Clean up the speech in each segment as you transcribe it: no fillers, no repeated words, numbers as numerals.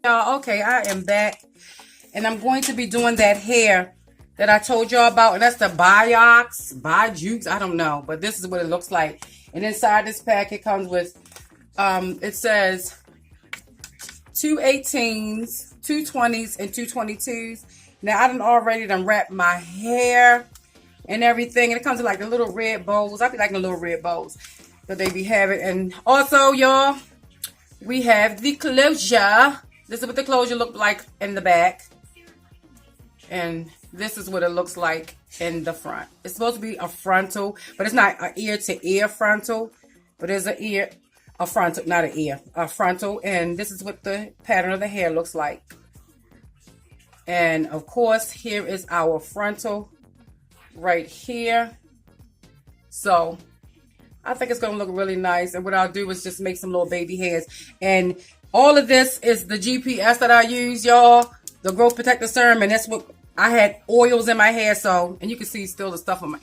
Y'all, okay, I am back, and I'm going to be doing that hair that I told y'all about, and that's the Bijoux, I don't know, but this is what it looks like. And inside this pack, it comes with, it says 218s, 220s, and 222s. Now, I done already wrapped my hair and everything, and it comes with like the little red bows. I be liking the little red bows that they be having. And also, y'all, we have the closure. This is what the closure looked like in the back. And this is what it looks like in the front. It's supposed to be a frontal, but it's not an ear-to-ear frontal. But it's a frontal, not an ear, a frontal. And this is what the pattern of the hair looks like. And, of course, here is our frontal right here. So I think it's going to look really nice. And what I'll do is just make some little baby hairs. And all of this is the GPS that I use, y'all. The Growth Protector Serum. And that's what I had oils in my hair. So, and you can see still the stuff on my.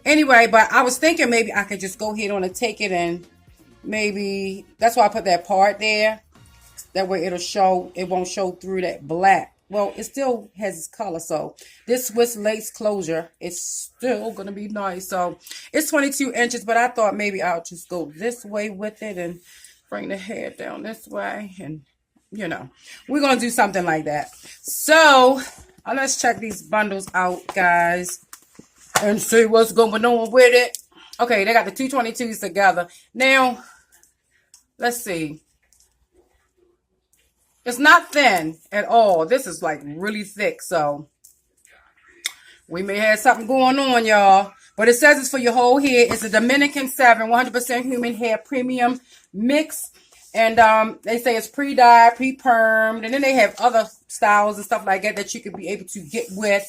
Anyway, but I was thinking maybe I could just go ahead on and take it and maybe. That's why I put that part there. That way it'll show. It won't show through that black. Well, it still has its color. So this Swiss lace closure is still going to be nice. So it's 22 inches. But I thought maybe I'll just go this way with it and bring the hair down this way, and you know, we're gonna do something like that. So let's check these bundles out, guys, and see what's going on with it. Okay, they got the 222s together. Now, let's see. It's not thin at all. This is like really thick, so we may have something going on, y'all. But it says it's for your whole hair. It's a Dominican 7, 100% human hair premium mix. And they say it's pre-dyed, pre-permed. And then they have other styles and stuff like that that you could be able to get with.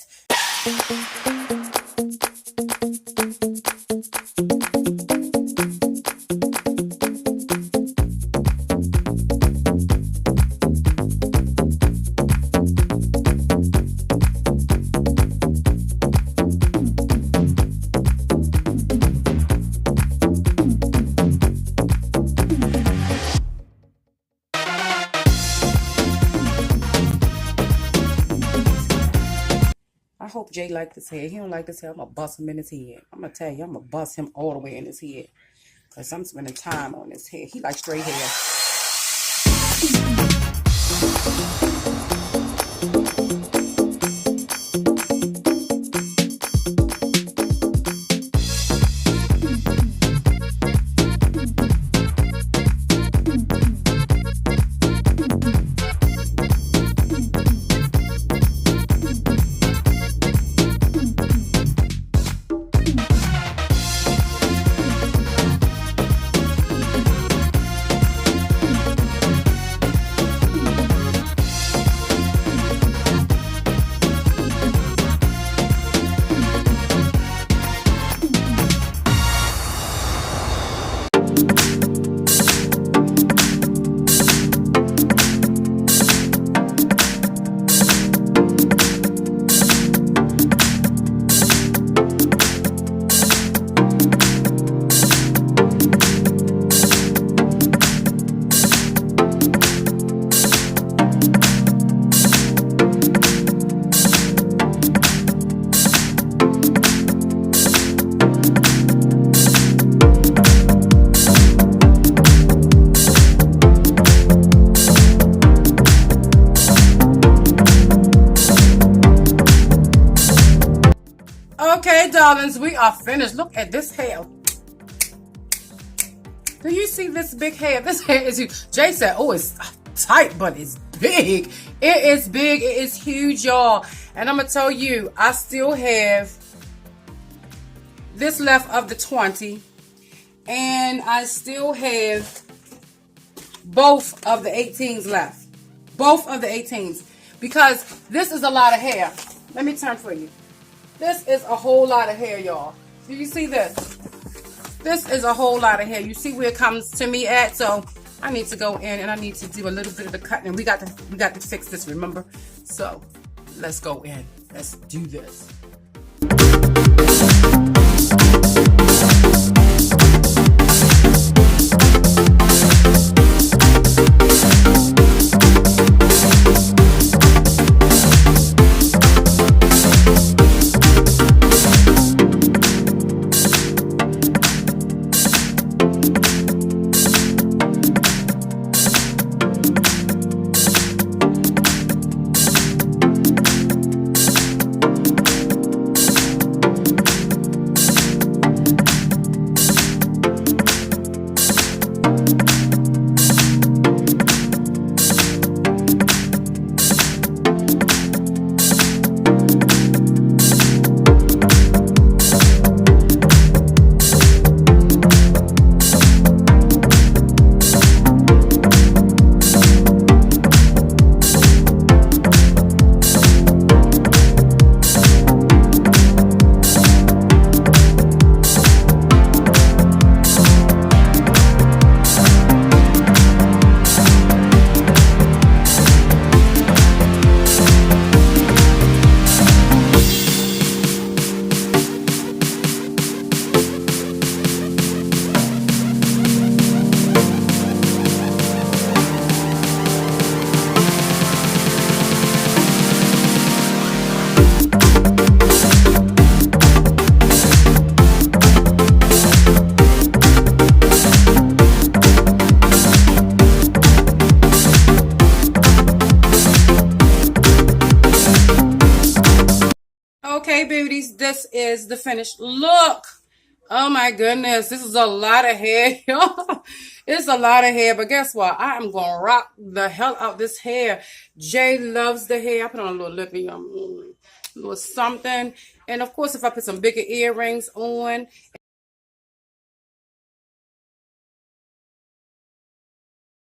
I hope Jay like this hair. He don't like this hair, I'm going to bust him in his head. I'm going to tell you, I'm going to bust him all the way in his head. Because I'm spending time on his hair. He likes straight hair. Okay, darlings, we are finished. Look at this hair. Do you see this big hair? This hair is huge. Jay said, oh, it's tight, but it's big. It is big. It is huge, y'all. And I'm going to tell you, I still have this left of the 20. And I still have both of the 18s left. Both of the 18s. Because this is a lot of hair. Let me turn for you. This is a whole lot of hair, y'all. Do you see this? This is a whole lot of hair. You see where it comes to me at? So I need to go in and I need to do a little bit of the cutting. We got to fix this, remember? So let's go in. Let's do this. this is the finished look. Oh my goodness, this is a lot of hair, y'all. It's a lot of hair, but guess what? I am gonna rock the hell out this hair. Jay loves the hair. I put on a little lippy, a little something. And of course, if I put some bigger earrings on,